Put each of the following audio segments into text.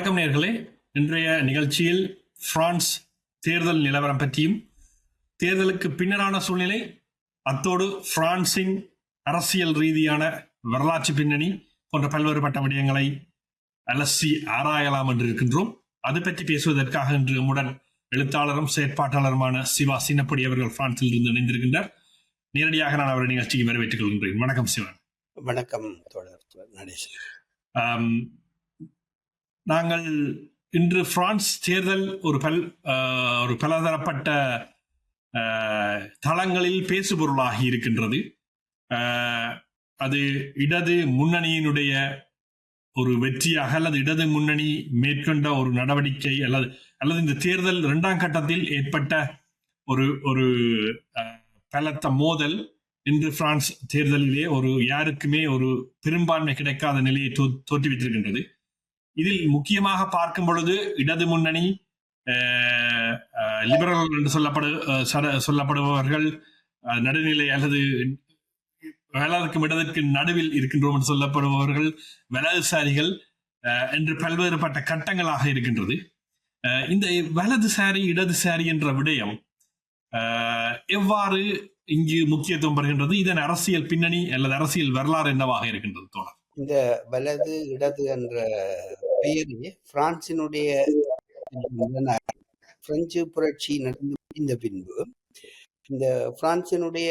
வணக்கம் நேயர்களே. இன்றைய நிகழ்ச்சியில் பிரான்ஸ் தேர்தல் நிலவரம் பற்றியும் தேர்தலுக்கு பின்னரான சூழ்நிலை, அத்தோடு பிரான்சின் அரசியல் ரீதியான வரலாற்று பின்னணி போன்ற பல்வேறுபட்ட விடயங்களை அலசி ஆராயலாம் என்று இருக்கின்றோம். அது பற்றி பேசுவதற்காக இன்று நம்முடன் எழுத்தாளரும் செயற்பாட்டாளருமான சிவா சின்னப்படி அவர்கள் பிரான்சில் இருந்து இணைந்திருக்கின்றார். நேரடியாக நான் அவரை நிகழ்ச்சிக்கு வரவேற்றுக் கொள்கின்றேன். வணக்கம் சிவன். வணக்கம் தோழர் நடேசன். நாங்கள் இன்று பிரான்ஸ் தேர்தல் ஒரு பலதரப்பட்ட தளங்களில் பேசுபொருளாகி இருக்கின்றது. அது இடது முன்னணியினுடைய ஒரு வெற்றியாக அல்லது இடது முன்னணி மேற்கொண்ட ஒரு நடவடிக்கை அல்லது இந்த தேர்தல் இரண்டாம் கட்டத்தில் ஏற்பட்ட ஒரு பலத்த மோதல் இன்று பிரான்ஸ் தேர்தலிலே யாருக்குமே ஒரு பெரும்பான்மை கிடைக்காத நிலையை தோற்றுவித்திருக்கின்றது. இதில் முக்கியமாக பார்க்கும் பொழுது இடது முன்னணி, லிபரல் என்று சொல்லப்படுபவர்கள், நடுநிலை அல்லது வலதுக்கும் இடதுக்கு நடுவில் இருக்கின்றோம் என்று சொல்லப்படுபவர்கள், வலதுசாரிகள் என்று பல்வேறுபட்ட கட்டங்களாக இருக்கின்றது. இந்த வலதுசாரி இடதுசாரி என்ற விடயம் எவ்வாறு இங்கு முக்கியத்துவம் பெறுகின்றது? இதன் அரசியல் பின்னணி அல்லது அரசியல் வரலாறு என்னவாக இருக்கின்றது தோழர்? இந்த வலது இடது என்ற பெயரே பிரான்சினுடைய பிரெஞ்சு புரட்சி நடந்து முடிந்த பின்பு, இந்த பிரான்சினுடைய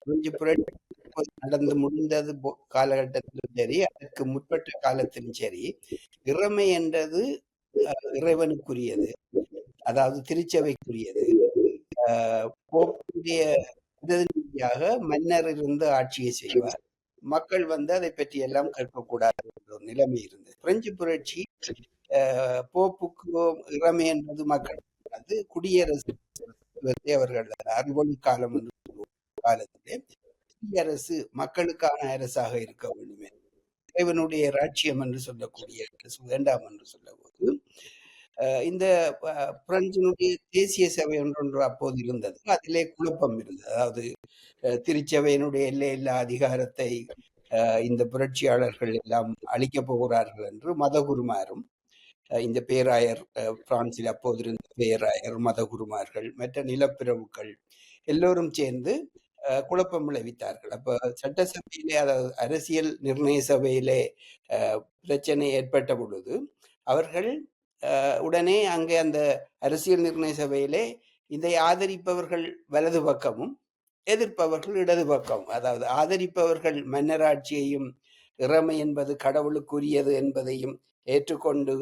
பிரெஞ்சு புரட்சி நடந்து முடிந்தது காலகட்டத்திலும் சரி, அதற்கு முற்பட்ட காலத்திலும் சரி, இறைமை என்றது இறைவனுக்குரியது, அதாவது திருச்சபைக்குரியது. போப்புடைய பிரதிநிதியாக மன்னர் இருந்து ஆட்சியை செய்வார். மக்கள் அதை பற்றி எல்லாம் கேட்கக்கூடாது என்ற ஒரு நிலைமை இருந்தது. பிரெஞ்சு புரட்சி போப்புக்கு இறைமை என்பது மக்கள், அது குடியரசு அவர்கள் அறிவொளி காலம் என்று காலத்திலே குடியரசு மக்களுக்கான அரசாக இருக்க வேண்டும், இறைவனுடைய ராஜ்யம் என்று சொல்லக்கூடிய அரசு வேண்டாம் என்று சொல்லும்போது, இந்த பிரெஞ்சினுடைய தேசிய சபை ஒன்று அப்போது இருந்தது. அதிலே குழப்பம் இருந்தது. அதாவது திருச்சபையினுடைய எல்லையில்லா அதிகாரத்தை இந்த புரட்சியாளர்கள் எல்லாம் அளிக்கப் போகிறார்கள் என்று மதகுருமாரும், இந்த பேராயர், பிரான்சில் அப்போது இருந்த பேராயர், மதகுருமார்கள், மற்ற நிலப்பிரவுக்கள் எல்லோரும் சேர்ந்து குழப்பம் விளைவித்தார்கள். அப்ப சட்டசபையிலே, அதாவது அரசியல் நிர்ணய சபையிலே பிரச்சனை ஏற்பட்ட பொழுது அவர்கள் உடனே அங்கே அந்த அரசியல் நிர்ணய சபையிலே இதை ஆதரிப்பவர்கள் வலது பக்கமும் எதிர்ப்பவர்கள் இடது பக்கம், அதாவது ஆதரிப்பவர்கள் மன்னராட்சியையும் இறைமை என்பது கடவுளுக்குரியது என்பதையும் ஏற்றுக்கொண்டு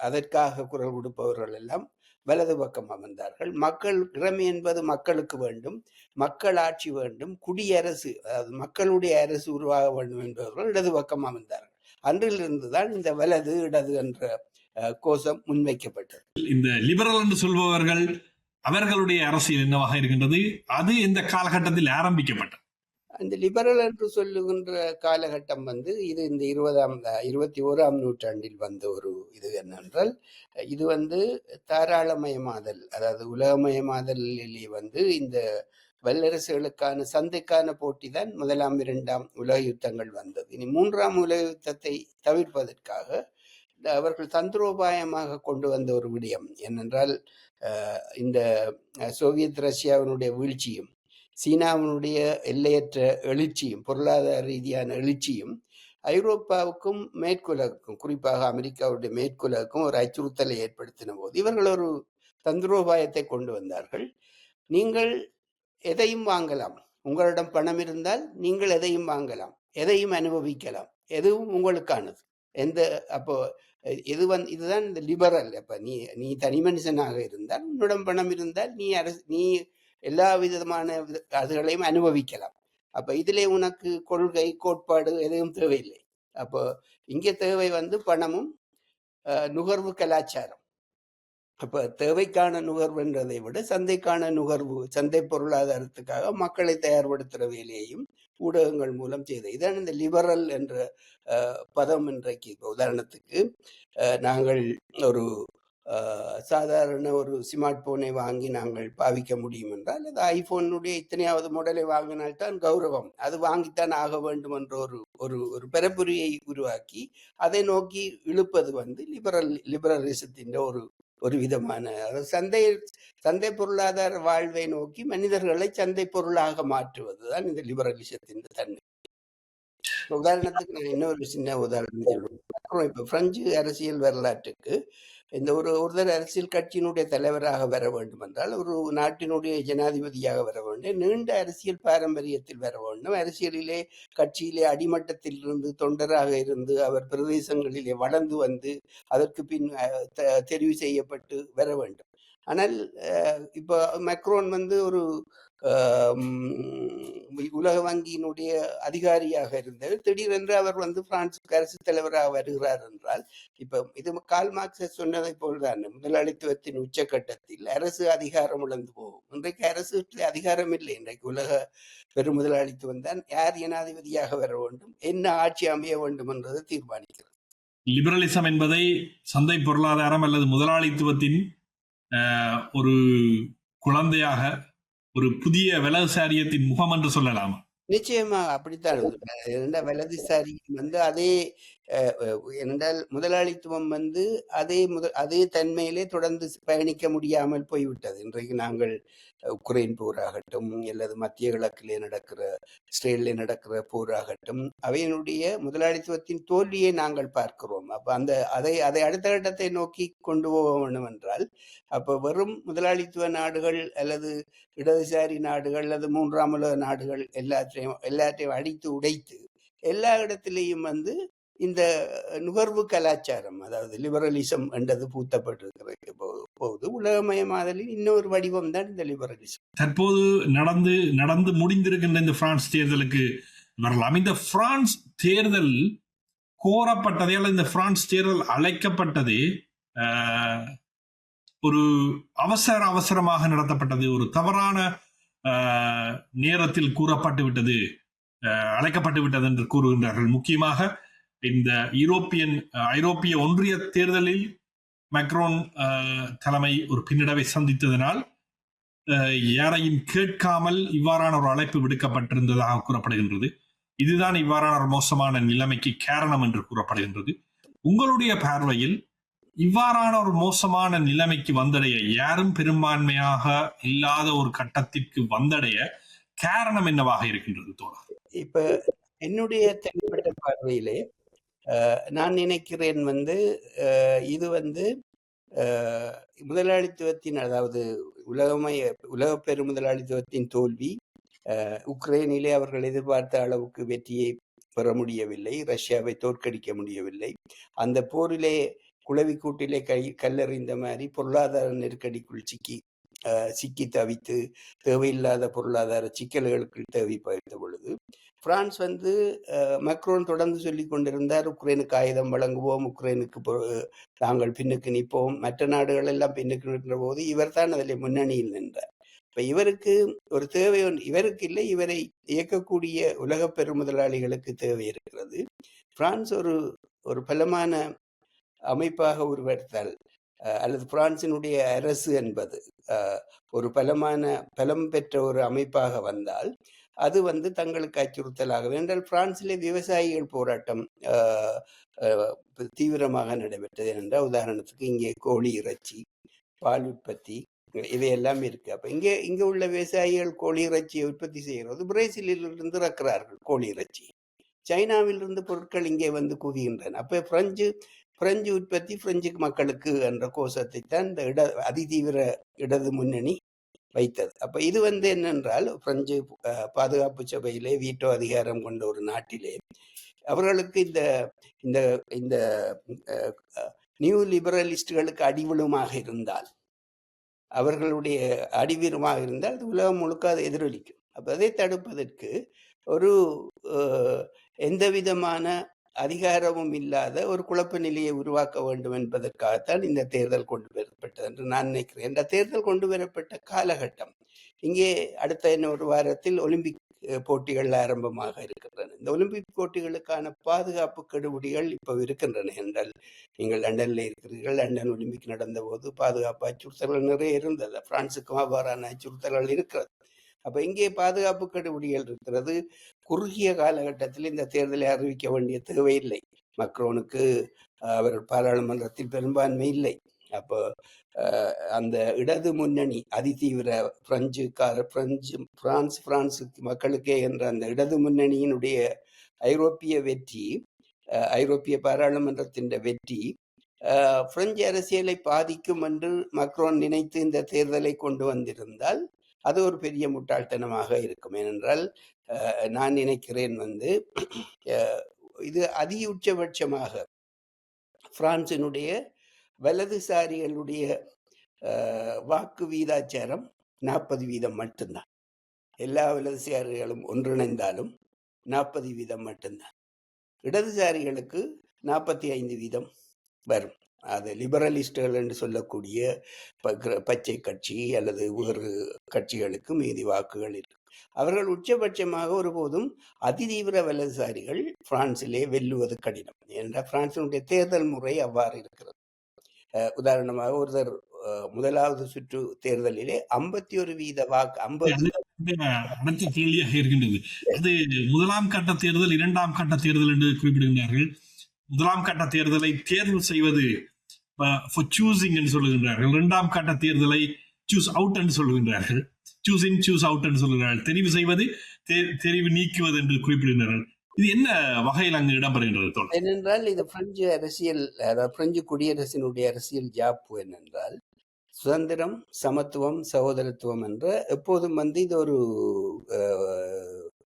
அதற்காக குரல் கொடுப்பவர்கள் எல்லாம் வலது பக்கம் அமர்ந்தார்கள். மக்கள், இறைமை என்பது மக்களுக்கு வேண்டும், மக்கள் ஆட்சி வேண்டும், குடியரசு, அதாவது மக்களுடைய அரசு உருவாக வேண்டும் என்பவர்கள் இடது பக்கம் அமர்ந்தார்கள். அன்றிலிருந்துதான் இந்த வலது இடது என்ற கோஷம் முன்வைக்கப்பட்டது. இந்த லிபரல் என்று சொல்பவர்கள், அவர்களுடைய அரசியல் என்னவாக இருக்கின்றது? அது இந்த காலகட்டத்தில் ஆரம்பிக்கப்பட்டது. அந்த லிபரல் என்று சொல்லுகின்ற காலகட்டம் இது இந்த 21ஆம் நூற்றாண்டில் வந்த ஒரு இது என்னென்றால், இது தாராளமயமாதல், அதாவது உலகமயமாதலிலே இந்த வல்லரசுகளுக்கான சந்தைக்கான போட்டி தான் முதலாம் இரண்டாம் உலக யுத்தங்கள் வந்தது. இனி மூன்றாம் உலக யுத்தத்தை தவிர்ப்பதற்காக அவர்கள் தந்திரோபாயமாக கொண்டு வந்த ஒரு விடயம் என்னென்றால், இந்த சோவியத் ரஷ்யாவினுடைய வீழ்ச்சியும், சீனாவினுடைய எல்லையற்ற எழுச்சியும், பொருளாதார ரீதியான எழுச்சியும் ஐரோப்பாவுக்கும் மேற்குலகுக்கும், குறிப்பாக அமெரிக்காவுடைய மேற்குலகுக்கும் ஒரு அச்சுறுத்தலை ஏற்படுத்தின போது இவர்கள் ஒரு தந்திரோபாயத்தை கொண்டு வந்தார்கள். நீங்கள் எதையும் வாங்கலாம், உங்களிடம் பணம் இருந்தால் நீங்கள் எதையும் வாங்கலாம், எதையும் அனுபவிக்கலாம், எதுவும் உங்களுக்கானது. அப்போ இதுதான் இந்த லிபரல். அப்ப நீ தனி மனுஷனாக இருந்தால், உன்னிடம் பணம் இருந்தால் நீ எல்லா விதமான அதுகளையும் அனுபவிக்கலாம். அப்ப இதிலே உனக்கு கொள்கை, கோட்பாடு எதுவும் தேவையில்லை. அப்போ இங்கே தேவை பணமும் நுகர்வு கலாச்சாரம். அப்ப தேவைக்கான நுகர்வு என்றதை விட சந்தைக்கான நுகர்வு, சந்தை பொருளாதாரத்துக்காக மக்களை தயார்படுத்துகிற வேலையையும் ஊடகங்கள் மூலம் செய்த இதான் இந்த லிபரல் என்ற பதம். இன்றைக்கு உதாரணத்துக்கு நாங்கள் ஒரு சாதாரண ஒரு ஸ்மார்ட் போனை வாங்கி நாங்கள் பாவிக்க முடியும் என்றால், அது ஐபோனுடைய இத்தனையாவது மாடலை வாங்கினால்தான் கௌரவம். அது வாங்கித்தான் ஆக வேண்டும் என்ற ஒரு ஒரு ஒரு பரப்புரையை உருவாக்கி அதை நோக்கி இழுப்பது வந்து லிபரலிசத்தின் ஒரு ஒரு விதமான சந்தை பொருளாதார வாழ்வை நோக்கி மனிதர்களை சந்தை பொருளாக மாற்றுவதுதான் இந்த லிபரலிசத்தின் தன்மை. உதாரணத்துக்கு நான் இன்னொரு சின்ன உதாரணம் சொல்றேன். அப்புறம் இப்ப பிரெஞ்சு அரசியல் வரலாற்றுக்கு இந்த ஒருத்தர் அரசியல் கட்சியினுடைய தலைவராக வர வேண்டும் என்றால், ஒரு நாட்டினுடைய ஜனாதிபதியாக வர வேண்டும், நீண்ட அரசியல் பாரம்பரியத்தில் வர வேண்டும், அரசியலிலே கட்சியிலே அடிமட்டத்தில் இருந்து தொண்டராக இருந்து அவர் பிரதேசங்களிலே வளர்ந்து வந்து அதற்கு பின் தெரிவு செய்யப்பட்டு வர வேண்டும். ஆனால் இப்போ மேக்ரோன் வந்து ஒரு உலக வங்கியினுடைய அதிகாரியாக இருந்தவர், திடீரென்று அவர் வந்து பிரான்சுக்கு அரசு தலைவராக வருகிறார் என்றால், இப்ப இது கால் மார்க்ஸ் சொன்னதை போல்தான், முதலாளித்துவத்தின் உச்சகட்டத்தில் அரசு அதிகாரம் இழந்து போகும். இன்றைக்கு அரசு அதிகாரம் இல்லை. இன்றைக்கு உலக பெருமுதலாளித்துவம் தான் யார் ஜனாதிபதியாக வர வேண்டும், என்ன ஆட்சி அமைய வேண்டும் என்றதை தீர்மானிக்கிறது. லிபரலிசம் என்பதை சந்தை பொருளாதாரம் அல்லது முதலாளித்துவத்தின் ஒரு குழந்தையாக, ஒரு புதிய வலதுசாரியத்தின் முகம் என்று சொல்லலாமா? நிச்சயமா அப்படித்தான். வலதுசாரி வந்து அதே என்றால் முதலாளித்துவம் வந்து அதே தன்மையிலே தொடர்ந்து பயணிக்க முடியாமல் போய்விட்டது. இன்றைக்கு நாங்கள் உக்ரைன் போராகட்டும், அல்லது மத்திய கிழக்கிலே நடக்கிற, இஸ்ரேலிலே நடக்கிற போராகட்டும், அவையினுடைய முதலாளித்துவத்தின் தோல்வியை நாங்கள் பார்க்கிறோம். அப்ப அதை அடுத்த கட்டத்தை நோக்கி கொண்டு போக வேண்டும் என்றால், அப்ப வெறும் முதலாளித்துவ நாடுகள் அல்லது இடதுசாரி நாடுகள் அல்லது மூன்றாம் உலக நாடுகள் எல்லாத்தையும் அடித்து உடைத்து எல்லா இடத்திலேயும் வந்து இந்த நுகர்வு கலாச்சாரம், அதாவது லிபரலிசம் என்றது பூத்தப்பட்டிருக்கிற போது உலகமயமாதலின் இன்னொரு வடிவம் தான் இந்த லிபரலிசம். தற்போது நடந்து முடிந்திருக்கின்ற இந்த பிரான்ஸ் தேர்தலுக்கு வரலாம். இந்த பிரான்ஸ் தேர்தல் கோரப்பட்டதே அல்லது இந்த பிரான்ஸ் தேர்தல் அழைக்கப்பட்டதே ஒரு அவசரமாக நடத்தப்பட்டது, ஒரு தவறான நேரத்தில் கூறப்பட்டு விட்டது, அழைக்கப்பட்டு விட்டது என்று கூறுகின்றார்கள். முக்கியமாக இந்த ஐரோப்பிய ஒன்றிய தேர்தலில் மேக்ரோன் தலைமை ஒரு பின்னடைவை சந்தித்ததனால் யாரையும் கேட்காமல் இவ்வாறான ஒரு அழைப்பு விடுக்கப்பட்டிருந்ததாக கூறப்படுகின்றது. இதுதான் இவ்வாறான ஒரு மோசமான நிலைமைக்கு காரணம் என்று கூறப்படுகின்றது. உங்களுடைய பார்வையில் இவ்வாறான ஒரு மோசமான நிலைமைக்கு வந்தடைய, யாரும் பெரும்பான்மையாக இல்லாத ஒரு கட்டத்திற்கு வந்தடைய காரணம் என்னவாக இருக்கின்றது தோழர்? இப்ப என்னுடைய தனிப்பட்ட பார்வையிலே நான் நினைக்கிறேன் வந்து இது வந்து முதலாளித்துவத்தின், அதாவது உலக பெருமுதலாளித்துவத்தின் தோல்வி, உக்ரைனிலே அவர்கள் எதிர்பார்த்த அளவுக்கு வெற்றியை பெற முடியவில்லை, ரஷ்யாவை தோற்கடிக்க முடியவில்லை, அந்த போரிலே குளவிக்கூட்டிலே கல்லறிந்த மாதிரி பொருளாதார நெருக்கடிக்குள் சிக்கி தவித்து தேவையில்லாத பொருளாதார சிக்கல்களுக்கு தேவைப்படுத்த பொழுது பிரான்ஸ் வந்து மேக்ரோன் தொடர்ந்து சொல்லி கொண்டிருந்தார், உக்ரைனுக்கு ஆயுதம் வழங்குவோம், உக்ரைனுக்கு நாங்கள் பின்னுக்கு நிற்போம், மற்ற நாடுகள் எல்லாம் பின்னுக்கு நிற்கிற போது இவர் தான் அதில் முன்னணியில் நின்றார். இப்ப இவருக்கு ஒரு தேவை இவருக்கு இல்லை, இவரை இயக்கக்கூடிய உலக பெருமுதலாளிகளுக்கு தேவை இருக்கிறது. பிரான்ஸ் ஒரு பலமான அமைப்பாக உருவெடுத்தால், அல்லது பிரான்சினுடைய அரசு என்பது ஒரு பலம் பெற்ற ஒரு அமைப்பாக வந்தால் அது வந்து தங்களுக்கு அச்சுறுத்தலாக என்றால், பிரான்சிலே விவசாயிகள் போராட்டம் தீவிரமாக நடைபெற்றது என்றால், உதாரணத்துக்கு இங்கே கோழி இறைச்சி, பால் உற்பத்தி இவையெல்லாம் இருக்கு. அப்ப இங்க உள்ள விவசாயிகள் கோழி இறைச்சியை உற்பத்தி செய்கிறது பிரேசிலில் இருந்து இறக்கிறார்கள் கோழி இறைச்சி, சைனாவிலிருந்து பொருட்கள் இங்கே வந்து குவிகின்றன. அப்ப பிரெஞ்சு உற்பத்தி பிரெஞ்சு மக்களுக்கு என்ற கோஷத்தை தான் இந்த அதிதீவிர இடது முன்னணி வைத்தது. அப்ப இது வந்து என்னென்றால், பிரெஞ்சு பாதுகாப்பு சபையிலே வீட்டோ அதிகாரம் கொண்ட ஒரு நாட்டிலே அவர்களுக்கு இந்த இந்த நியூ லிபரலிஸ்டுகளுக்கு அடிவிலுமாக இருந்தால், அவர்களுடைய அடிவீரமாக இருந்தால் அது உலகம் முழுக்க அதை எதிரொலிக்கும். அப்ப அதை தடுப்பதற்கு ஒரு எந்த விதமான அதிகாரமும் இல்லாத ஒரு குழப்ப நிலையை உருவாக்க வேண்டும் என்பதற்காகத்தான் இந்த தேர்தல் கொண்டு வரப்பட்டது என்று நான் நினைக்கிறேன். இந்த தேர்தல் கொண்டு வரப்பட்ட காலகட்டம், இங்கே அடுத்த ஒரு வாரத்தில் ஒலிம்பிக் போட்டிகள் ஆரம்பமாக இருக்கின்றன. இந்த ஒலிம்பிக் போட்டிகளுக்கான பாதுகாப்பு கெடுபிடிகள் இப்போ இருக்கின்றன என்றால், நீங்கள் லண்டனில் இருக்கிறீர்கள். லண்டன் ஒலிம்பிக் நடந்தபோது பாதுகாப்பு அச்சுறுத்தல்கள் நிறைய இருந்தது. பிரான்சுக்கும் அவ்வாறான அச்சுறுத்தல்கள் இருக்கிறது. அப்ப இங்கே பாதுகாப்பு கெடுபிடிகள் இருக்கிறது. குறுகிய காலகட்டத்தில் இந்த தேர்தலை அறிவிக்க வேண்டிய தேவையில்லை. மக்ரோனுக்கு அவர் பாராளுமன்றத்தில் பெரும்பான்மை இல்லை. அப்போ அந்த இடது முன்னணி அதிதீவிர பிரான்ஸ் மக்களுக்கே என்ற அந்த இடது முன்னணியினுடைய ஐரோப்பிய வெற்றி, ஐரோப்பிய பாராளுமன்றத்தின் வெற்றி பிரெஞ்சு அரசியலை பாதிக்கும் என்று மக்ரோன் நினைத்து இந்த தேர்தலை கொண்டு வந்திருந்தால் அது ஒரு பெரிய முட்டாள்தனமாக இருக்கும். ஏனென்றால் நான் நினைக்கிறேன் இது அதிஉச்சபட்சமாக பிரான்சினுடைய வலதுசாரிகளுடைய வாக்கு வீதாச்சாரம் 40% மட்டும்தான். எல்லா வலதுசாரிகளும் ஒன்றிணைந்தாலும் 40% மட்டும்தான். இடதுசாரிகளுக்கு 45% வரும். அது லிபரலிஸ்டுகள் என்று சொல்லக்கூடிய பச்சை கட்சி அல்லது வேறு கட்சிகளுக்கு மீதி வாக்குகள் இருக்கு. அவர்கள் உச்சபட்சமாக ஒருபோதும் அதிதீவிர வலதுசாரிகள் பிரான்சிலே வெல்லுவது கடினம். ஏனென்றால் பிரான்சினுடைய தேர்தல் முறை அவ்வாறு இருக்கிறது. உதாரணமாக ஒருத்தர் முதலாவது சுற்று தேர்தலிலே 51% வாக்கு அடுத்த கேள்வியாக இருக்கின்றது. அது முதலாம் கட்ட தேர்தல், இரண்டாம் கட்ட தேர்தல் என்று குறிப்பிடுகின்றார்கள். முதலாம் கட்ட தேர்தலை தேர்வு செய்வது சூசிங் என்று சொல்லுகின்றார்கள். இரண்டாம் கட்ட தேர்தலை சூஸ் அவுட் என்று சொல்லுகின்றார்கள். சூஸ் இன் சூஸ் அவுட் என்று சொல்லுகிறார்கள். தெரிவு செய்வது, தெரிவு நீக்குவது என்று குறிப்பிடுகிறார்கள். இது என்ன வகையில் அங்கு இடம்பெறுகின்றது? ஏனென்றால் இது பிரெஞ்சு அரசியல், அதாவது பிரெஞ்சு குடியரசினுடைய அரசியல் ஜாப்பு என்னென்றால் சுதந்திரம், சமத்துவம், சகோதரத்துவம் என்ற எப்போதும் இது ஒரு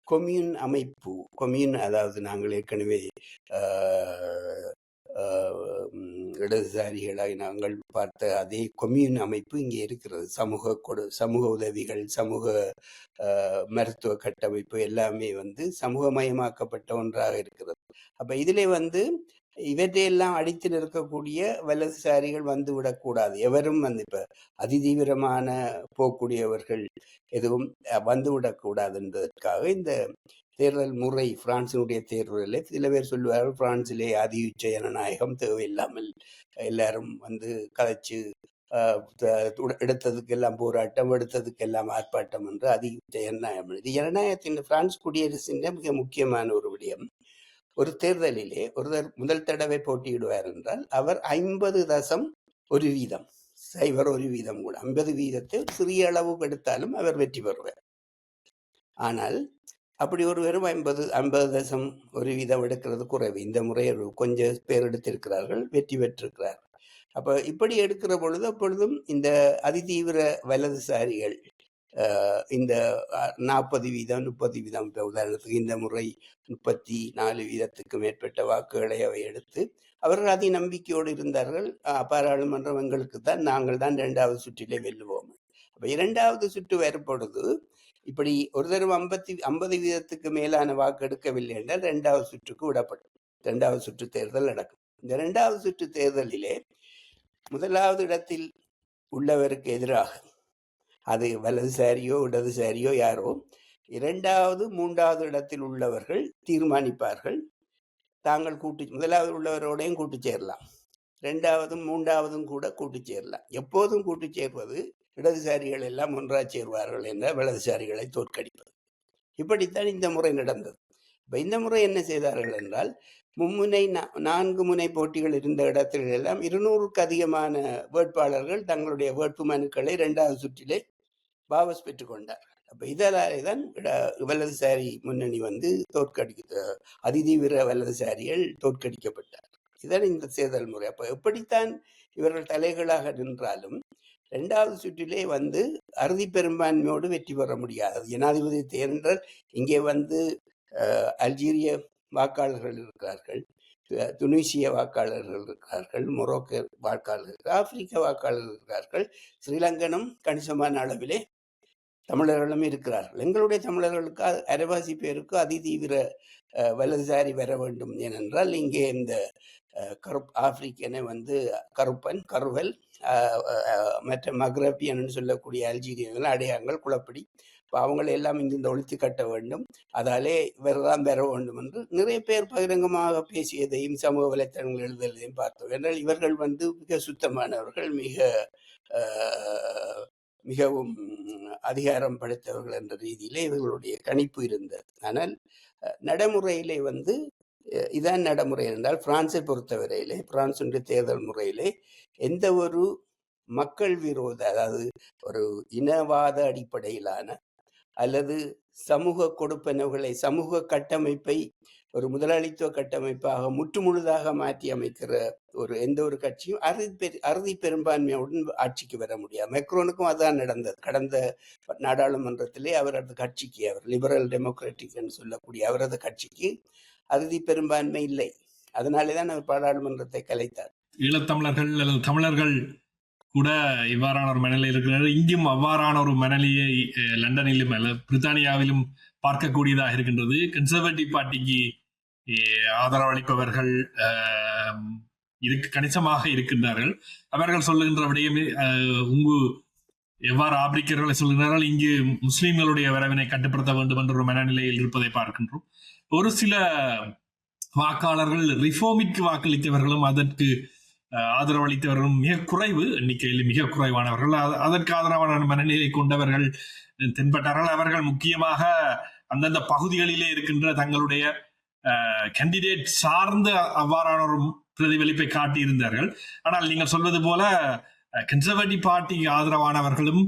கொம்யூன் அமைப்பு. கொம்யூன் அதாவது நாங்கள் ஏற்கனவே இடதுசாரிகளாக நாங்கள் பார்த்த அதே கொம்யூன் அமைப்பு இங்கே இருக்கிறது. சமூக உதவிகள், சமூக மருத்துவ கட்டமைப்பு எல்லாமே சமூகமயமாக்கப்பட்ட ஒன்றாக இருக்கிறது. அப்ப இதிலே இவற்றையெல்லாம் அடித்து நிற்கக்கூடிய வலதுசாரிகள் விடக்கூடாது. எவரும் இப்ப அதிதீவிரமான போக்கூடியவர்கள் எதுவும் வந்துவிடக்கூடாது என்பதற்காக இந்த தேர்தல் முறை, பிரான்சினுடைய தேர்தலில் சில பேர் சொல்லுவார்கள் பிரான்சிலே அதியுச்ச ஜனநாயகம் தேவையில்லாமல் எல்லாரும் கதைச்சு எடுத்ததுக்கெல்லாம் போராட்டம், எடுத்ததுக்கெல்லாம் ஆர்ப்பாட்டம் என்று அதியுச்ச ஜனநாயகம். இது ஜனநாயகத்தின் பிரான்ஸ் குடியரசின் மிக முக்கியமான ஒரு விடயம். ஒரு தேர்தலிலே ஒருவர் முதல் தடவை போட்டியிடுவார் என்றால் அவர் 50% 0.1% கூட 50% சிறிய அளவு எடுத்தாலும் அவர் வெற்றி பெறுவார். ஆனால் அப்படி ஒருவரும் 50% எடுக்கிறது குறைவு. இந்த முறை கொஞ்சம் பேர் எடுத்திருக்கிறார்கள், வெற்றி பெற்றிருக்கிறார்கள். அப்ப இப்படி எடுக்கிற பொழுது அப்பொழுதும் இந்த அதிதீவிர வலதுசாரிகள் இந்த 40% 30%, உதாரணத்துக்கு இந்த முறை 34% மேற்பட்ட வாக்குகளை அவை எடுத்து அவர்கள் அதி நம்பிக்கையோடு இருந்தார்கள். பாராளுமன்றம் எங்களுக்கு தான், நாங்கள் தான் 2வது சுற்றிலே வெல்லுவோம். அப்ப 2வது சுற்று வரும் பொழுது இப்படி ஒரு தரம் 50% மேலான வாக்கு எடுக்கவில்லை என்றால் 2வது சுற்றுக்கு விடப்படும். 2வது சுற்று தேர்தல் நடக்கும். இந்த 2வது சுற்று தேர்தலிலே முதலாவது இடத்தில் உள்ளவருக்கு எதிராக, அது வலதுசாரியோ இடதுசாரியோ யாரோ, 2வது 3வது இடத்தில் உள்ளவர்கள் தீர்மானிப்பார்கள். தாங்கள் முதலாவது உள்ளவரோடையும் கூட்டு சேரலாம், 2வது 3வதும் கூட கூட்டு சேரலாம். எப்போதும் கூட்டு சேர்வது இடதுசாரிகள் எல்லாம் ஒன்றாக சேருவார்கள் என்ற வலதுசாரிகளை தோற்கடிப்பது. இப்படித்தான் இந்த முறை நடந்தது. இப்ப இந்த முறை என்ன செய்தார்கள் என்றால், 4 முனை போட்டிகள் இருந்த இடத்தில் எல்லாம் 200க்கு அதிகமான வேட்பாளர்கள் தங்களுடைய வேட்பு மனுக்களை 2வது சுற்றிலே வாபஸ் பெற்றுக் கொண்டார்கள். அப்ப இதனாலே தான் வலதுசாரி முன்னணி அதிதீவிர வலதுசாரிகள் தோற்கடிக்கப்பட்டார். இதுதான் இந்த தேர்தல் முறை. அப்ப எப்படித்தான் இவர்கள் தலைகளாக நின்றாலும் 2வது சுற்றிலே அறுதி பெரும்பான்மையோடு வெற்றி பெற முடியாது. ஜனாதிபதி தேர்தல் இங்கே அல்ஜீரிய வாக்காளர்கள் இருக்கிறார்கள், துனிசிய வாக்காளர்கள் இருக்கிறார்கள், மொரோக்கோ வாக்காளர்கள், ஆப்பிரிக்க வாக்காளர்கள் இருக்கிறார்கள், ஸ்ரீலங்கனும் கணிசமான அளவிலே தமிழர்களும் இருக்கிறார்கள். எங்களுடைய தமிழர்களுக்கு அரைவாசி பேருக்கு அதிதீவிர வலதுசாரி வர வேண்டும். ஏனென்றால் இங்கே இந்த ஆப்பிரிக்கனை வந்து கருவல் மற்ற மக்ரபியன் சொல்லக்கூடிய அல்ஜீரியர்கள் அடையாளங்கள் குழப்படி அவங்களை எல்லாம் இங்கிருந்து ஒழித்து கட்ட வேண்டும், அதாலே இவர்தான் பெற வேண்டும் என்று நிறைய பேர் பகிரங்கமாக பேசியதையும் சமூக வலைத்தளங்கள் எழுதுவதையும் பார்த்தோம். என்றால் இவர்கள் வந்து மிக சுத்தமானவர்கள், மிகவும் அதிகாரம் படைத்தவர்கள் என்ற ரீதியிலே இவர்களுடைய கணிப்பு இருந்தது. ஆனால் நடைமுறையிலே வந்து இதான் நடைமுறை என்றால் பிரான்ஸை பொறுத்தவரையிலே பிரான்சுடைய தேர்தல் முறையிலே எந்த ஒரு மக்கள் விரோத, அதாவது ஒரு இனவாத அடிப்படையிலான அல்லது சமூக கொடுப்பனவுகளை, சமூக கட்டமைப்பை ஒரு முதலாளித்துவ கட்டமைப்பாக முற்றுமுழுதாக மாற்றி அமைக்கிற எந்த ஒரு கட்சியும் அறுதி பெரும்பான்மையுடன் ஆட்சிக்கு வர முடியாது. மெக்ரோனுக்கும் அதான் நடந்தது. கடந்த நாடாளுமன்றத்திலே அவரது கட்சிக்கு, அவர் லிபரல் டெமோக்ராட்டிக் என்று சொல்லக்கூடிய அவரது கட்சிக்கு அறுதி பெரும்பான்மை இல்லை. அதனாலேதான் அவர் பாராளுமன்றத்தை கலைத்தார். ஈழத்தமிழர்கள் அல்லது தமிழர்கள் கூட இவ்வாறான ஒரு மனநிலை இருக்கிறார். இங்கும் அவ்வாறான ஒரு மனநிலையை லண்டனிலும் அல்ல பிரித்தானியாவிலும் பார்க்கக்கூடியதாக இருக்கின்றது. கன்சர்வேட்டிவ் பார்ட்டிக்கு ஆதரவளிப்பவர்கள் இதுக்கு கணிசமாக இருக்கின்றார்கள். அவர்கள் சொல்லுகின்ற விடயமே எவ்வாறு ஆப்பிரிக்கர்களை சொல்கிறார்கள், இங்கு முஸ்லிம்களுடைய வரவினை கட்டுப்படுத்த வேண்டும் என்ற ஒரு மனநிலையில் இருப்பதை பார்க்கின்றோம். ஒரு சில வாக்காளர்கள் ரிஃபார்மிற்கு வாக்களித்தவர்களும் அதற்கு ஆதரவளித்தவர்களும் மிக குறைவு எண்ணிக்கையில், மிக குறைவானவர்கள். அதற்கு ஆதரவான மனநிலை கொண்டவர்கள் தென்பட்டார்கள். அவர்கள் முக்கியமாக அந்தந்த பகுதிகளிலே இருக்கின்ற தங்களுடைய கேண்டிடேட் சார்ந்த அவ்வாறான ஒரு பிரதிபலிப்பை காட்டியிருந்தார்கள். ஆனால் நீங்கள் சொல்வது போல கன்சர்வேட்டிவ் பார்ட்டிக்கு ஆதரவானவர்களும்,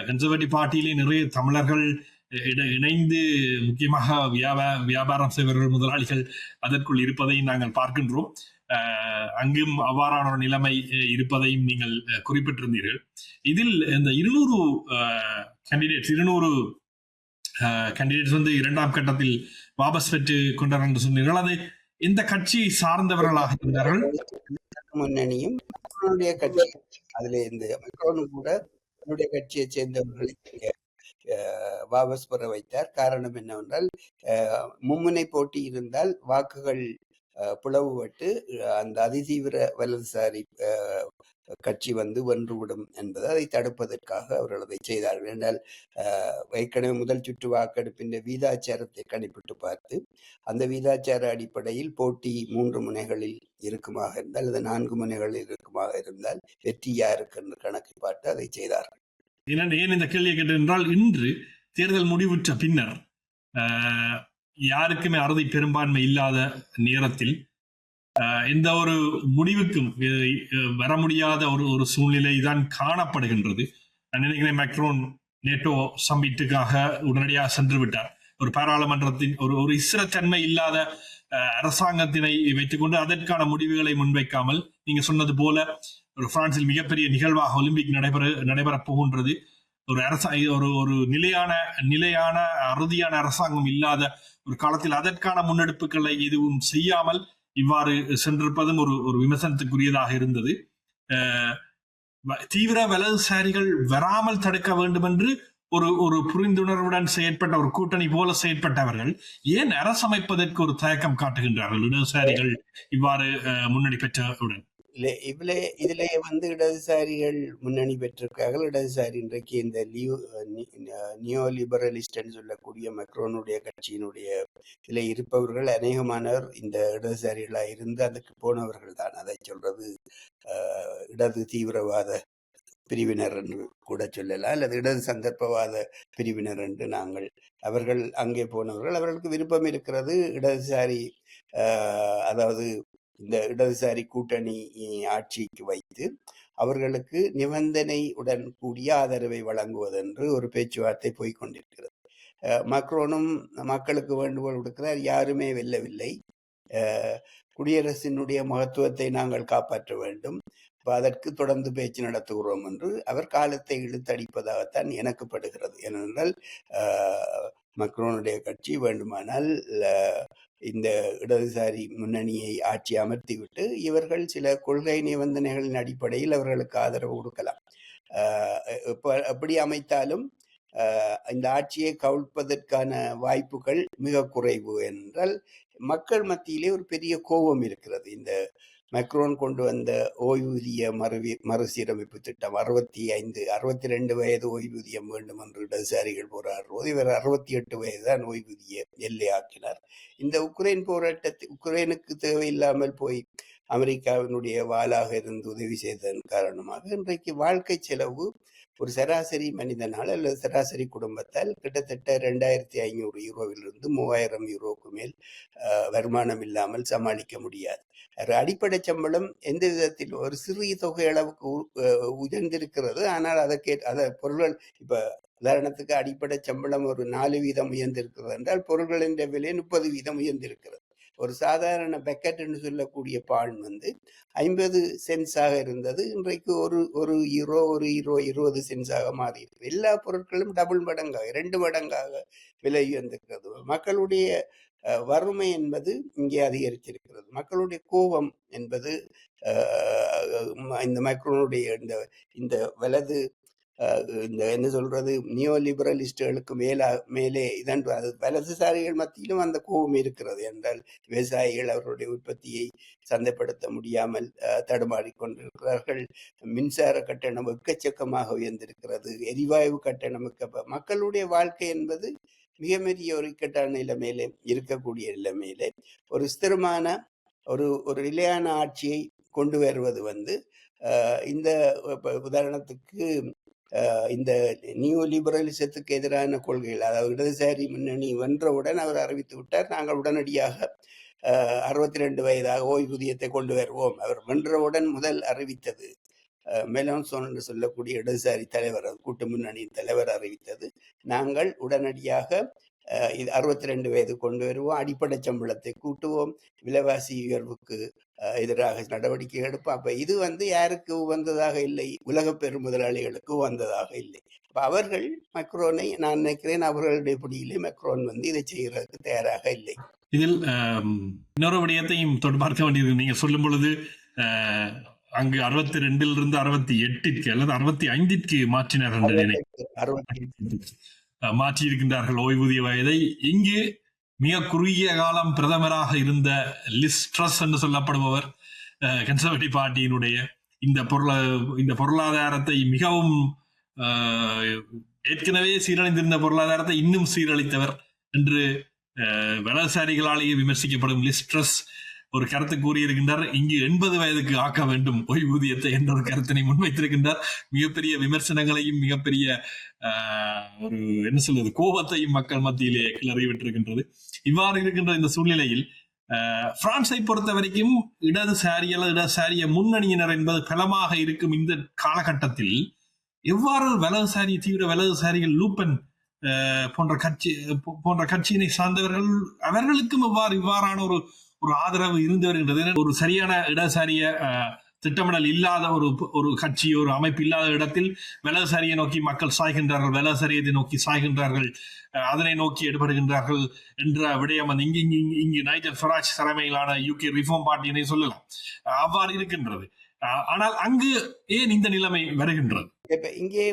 கன்சர்வேட்டிவ் பார்ட்டியிலே நிறைய தமிழர்கள் இணைந்து முக்கியமாக வியாபாரம் செய்வர்கள், முதலாளிகள் அதற்குள் இருப்பதை நாங்கள் பார்க்கின்றோம். அங்கும் அவ்வாறான ஒரு நிலைமை இருப்பதையும் நீங்கள் குறிப்பிட்டிருந்தீர்கள். இதில் இந்த 200 கேண்டிடேட்ஸ் வந்து இரண்டாம் கட்டத்தில் வாபஸ் பெற்று கொண்டார்கள் என்று சொன்னீர்கள். அது இந்த கட்சியை சார்ந்தவர்களாக இருந்தார்கள். முன்னணியும் கட்சி, அதுல இந்த மெக்ரோனும் கூட தன்னுடைய கட்சியை சேர்ந்தவர்களை வாபஸ் பெற வைத்தார். காரணம் என்னவென்றால் மும்முனை போட்டி இருந்தால் வாக்குகள் பிளவுபட்டு அந்த அதிதீவிர வலதுசாரி கட்சி வந்து வென்றுவிடும் என்பதை அதை தடுப்பதற்காக அவர்கள் அதை செய்தார்கள். என்றால் ஏற்கனவே முதல் சுற்று வாக்கெடுப்பின் வீதாச்சாரத்தை கணிப்பிட்டு பார்த்து அந்த வீதாச்சார அடிப்படையில் போட்டி 3 முனைகளில் இருக்குமாக இருந்தால் அல்லது 4 முனைகளில் இருக்குமாக இருந்தால் வெற்றி யாருக்கு என்று கணக்கு பார்த்து அதை செய்தார்கள். ஏன் இந்த கேள்வியை கேட்டென்றால், இன்று தேர்தல் முடிவுற்ற பின்னர் யாருக்குமே அறுதி பெரும்பான்மை இல்லாத நேரத்தில் எந்த ஒரு முடிவுக்கும் வர முடியாத ஒரு சூழ்நிலை தான் காணப்படுகின்றது. நான் நினைக்கிறேன் மேக்ரோன் நேட்டோ சம்மிட்டுக்காக உடனடியாக சென்று விட்டார். ஒரு பாராளுமன்றத்தின் ஒரு இஸ்ரத்தன்மை இல்லாத அரசாங்கத்தினை வைத்துக்கொண்டு அதற்கான முடிவுகளை முன்வைக்காமல், நீங்க சொன்னது போல ஒரு பிரான்சில் மிகப்பெரிய நிகழ்வாக ஒலிம்பிக் நடைபெறப் போகின்றது. ஒரு நிலையான அறுதியான அரசாங்கம் இல்லாத ஒரு காலத்தில் அதற்கான முன்னெடுப்புகளை எதுவும் செய்யாமல் இவ்வாறு சென்றிருப்பதும் ஒரு விமர்சனத்துக்குரியதாக இருந்தது. தீவிர வலதுசாரிகள் வராமல் தடுக்க வேண்டும் என்று ஒரு புரிந்துணர்வுடன் செயற்பட்ட ஒரு கூட்டணி போல செயற்பட்டவர்கள் ஏன் அரசமைப்பதற்கு ஒரு தயக்கம் காட்டுகின்றார்கள் இடதுசாரிகள் இவ்வாறு முன்னணி பெற்றவுடன்? இதுல வந்து இடதுசாரிகள் முன்னணி பெற்றிருக்கார்கள். இடதுசாரி இன்றைக்கு இந்த நியோ லிபரலிஸ்ட் சொல்லக்கூடிய மெக்ரோனுடைய கட்சியினுடைய இதுல இருப்பவர்கள் அநேகமானவர் இந்த இடதுசாரிகளா இருந்து அதுக்கு போனவர்கள் தான். அதை சொல்றது இடது தீவிரவாத பிரிவினர் என்று கூட சொல்லலாம், அல்லது இடது சந்தர்ப்பவாத பிரிவினர் என்று அவர்கள் அங்கே போனவர்கள். அவர்களுக்கு விருப்பம் இருக்கிறது இடதுசாரி, அதாவது இந்த இடதுசாரி கூட்டணி ஆட்சிக்கு வைத்து அவர்களுக்கு நிபந்தனையுடன் கூடிய ஆதரவை வழங்குவதென்று ஒரு பேச்சுவார்த்தை போய்கொண்டிருக்கிறது. மக்ரோனும் மக்களுக்கு வேண்டுகோள் விடுக்கிறார், யாருமே வெல்லவில்லை, குடியரசினுடைய மகத்துவத்தை நாங்கள் காப்பாற்ற வேண்டும், அதற்கு தொடர்ந்து பேச்சு நடத்துகிறோம் என்று அவர் காலத்தை இழுத்தடிப்பதாகத்தான் எனக்கு படுகிறது. ஏனென்றால் மக்ரோனுடைய கட்சி வேண்டுமானால் இந்த இடதுசாரி முன்னணியை ஆட்சி அமர்த்திவிட்டு இவர்கள் சில கொள்கை நிபந்தனைகளின் அடிப்படையில் அவர்களுக்கு ஆதரவு கொடுக்கலாம். அப்படி அமைத்தாலும் இந்த ஆட்சியை கவிழ்ப்பதற்கான வாய்ப்புகள் மிக குறைவு என்றால் மக்கள் மத்தியிலே ஒரு பெரிய கோபம் இருக்கிறது. இந்த மெக்ரோன் கொண்டு வந்த ஓய்வூதிய மறுசீரமைப்பு திட்டம் 62 வயது ஓய்வூதியம் வேண்டும் என்று இடதுசாரிகள் போராடுவது, இவர் 68 வயது தான் ஓய்வூதிய எல்லை ஆக்கினார். இந்த உக்ரைன் உக்ரைனுக்கு தேவையில்லாமல் போய் அமெரிக்காவினுடைய வாளாக இருந்து உதவி செய்ததன் காரணமாக இன்றைக்கு வாழ்க்கை செலவு ஒரு சராசரி மனிதனால் அல்லது சராசரி குடும்பத்தால் கிட்டத்தட்ட 2500 யூரோவிலிருந்து 3000 யூரோவுக்கு மேல் வருமானம் இல்லாமல் சமாளிக்க முடியாது. அடிப்படை சம்பளம் எந்த விதத்தில் ஒரு சிறிய தொகை அளவுக்கு உயர்ந்திருக்கிறது. ஆனால் அதை பொருள்கள் இப்ப உதாரணத்துக்கு அடிப்படை சம்பளம் ஒரு 4% உயர்ந்திருக்கிறது என்றால் பொருள்களின் விலை 30% உயர்ந்திருக்கிறது. ஒரு சாதாரண பெக்கெட் என்று சொல்லக்கூடிய பான் 50 சென்ட்ஸாக இருந்தது, இன்றைக்கு ஒரு யூரோ 20 சென்ட்ஸாக மாறி இருக்கு. எல்லா பொருட்களும் டபுள் மடங்காக 2 மடங்காக விலை உயர்ந்திருக்கிறது. மக்களுடைய வறுமை என்பது இங்கே அதிகரித்திருக்கிறது. மக்களுடைய கோபம் என்பது இந்த மேக்ரோனுடைய இந்த வலது இந்த என்ன சொல்றது நியோ லிபரலிஸ்டுகளுக்கு மேலே இதன் வலதுசாரிகள் மத்தியிலும் அந்த கோபம் இருக்கிறது. என்றால் விவசாயிகள் அவர்களுடைய உற்பத்தியை சந்தைப்படுத்த முடியாமல் தடுமாறி கொண்டிருக்கிறார்கள். மின்சார கட்டணம் எக்கச்சக்கமாக உயர்ந்திருக்கிறது. எரிவாயு கட்டணம் மக்களுடைய வாழ்க்கை என்பது மிக பெரிய ஒரு இக்கட்டான நிலைமையில இருக்கக்கூடிய நிலைமையில ஒரு ஸ்திரமான ஒரு நிலையான ஆட்சியை கொண்டு வருவது இந்த உதாரணத்துக்கு இந்த நியூ லிபரலிசத்துக்கு எதிரான கொள்கைகள், அதாவது இடதுசாரி முன்னணி வென்றவுடன் அவர் அறிவித்து விட்டார், நாங்கள் உடனடியாக 62 வயதாக ஓய்வூதியத்தை கொண்டு வருவோம். அவர் வென்றவுடன் முதல் அறிவித்தது மெலான்சோன் என்று சொல்லக்கூடிய இடதுசாரி தலைவர், கூட்டு முன்னணியின் தலைவர் அறிவித்தது, நாங்கள் உடனடியாக 62 வயது கொண்டு வருவோம், அடிப்படை சம்பளத்தை கூட்டுவோம், விலைவாசி உயர்வுக்கு எதிராக நடவடிக்கை எடுப்போம். அப்ப இது யாருக்கு உகந்ததாக இல்லை? உலக பெரும் முதலாளிகளுக்கு உகந்ததாக இல்லை. அப்ப அவர்கள் மெக்ரோனை, நான் நினைக்கிறேன் அவர்களுடைய பிடியிலே மெக்ரோன் இதை செய்யறதுக்கு தயாராக இல்லை. இதில் இன்னொரு விடயத்தையும் தொட்டு பார்க்க வேண்டியது, நீங்க சொல்லும் பொழுது அங்கு 62 68 அல்லது 65 மாற்றினார்கள், மாற்றி இருக்கின்றார்கள் ஓய்வூதிய வயதை. இங்கு மிக குறுகிய காலம் பிரதமராக இருந்த லிஸ் ட்ரஸ் என்று சொல்லப்படுபவர் கன்சர்வேட்டிவ் பார்ட்டியினுடைய இந்த பொருளாதாரத்தை மிகவும் ஏற்கனவே சீரழிந்திருந்த பொருளாதாரத்தை இன்னும் சீரழித்தவர் என்று வலதுசாரிகளாலேயே விமர்சிக்கப்படும் லிஸ் ட்ரஸ் ஒரு கருத்து கூறியிருக்கின்றார். இங்கு 80 வயதுக்கு ஆக்க வேண்டும் ஓய்வூதியத்தை என்ற ஒரு கருத்தினை முன்வைத்திருக்கின்றார். மிகப்பெரிய விமர்சனங்களையும் மிகப்பெரிய ஒரு என்ன சொல்வது கோபத்தையும் மக்கள் மத்தியிலே கிளறி விட்டிருக்கின்றது. இவ்வாறு இருக்கின்ற இந்த சூழ்நிலையில் பிரான்சை பொறுத்த வரைக்கும் இடதுசாரி அல்லது இடதுசாரிய முன்னணியினர் என்பது பலமாக இருக்கும் இந்த காலகட்டத்தில் எவ்வாறு தீவிர வலதுசாரிகள் லூப்பன் போன்ற கட்சியினை சார்ந்தவர்கள் அவர்களுக்கும் இவ்வாறான ஒரு ஆதரவு இருந்து வருகின்றது. ஒரு சரியான இடதுசாரிய திட்டமிடல் இல்லாத ஒரு கட்சி, ஒரு அமைப்பு இல்லாத இடத்தில் வலதுசாரியை நோக்கி மக்கள் சாய்கின்றார்கள், வலதுசாரியத்தை நோக்கி சாய்கின்றார்கள், அதனை நோக்கி ஈடுபடுகின்றார்கள் என்ற விடயம் இங்கு நைஜல் ஃபராஜ் தலைமையிலான யூகே ரிஃபார்ம் பார்ட்டியினை சொல்லலாம். அவ்வாறு இருக்கின்றது. ஆனால் அங்கு ஏன் இந்த நிலைமை வருகின்றது? இப்ப இங்கே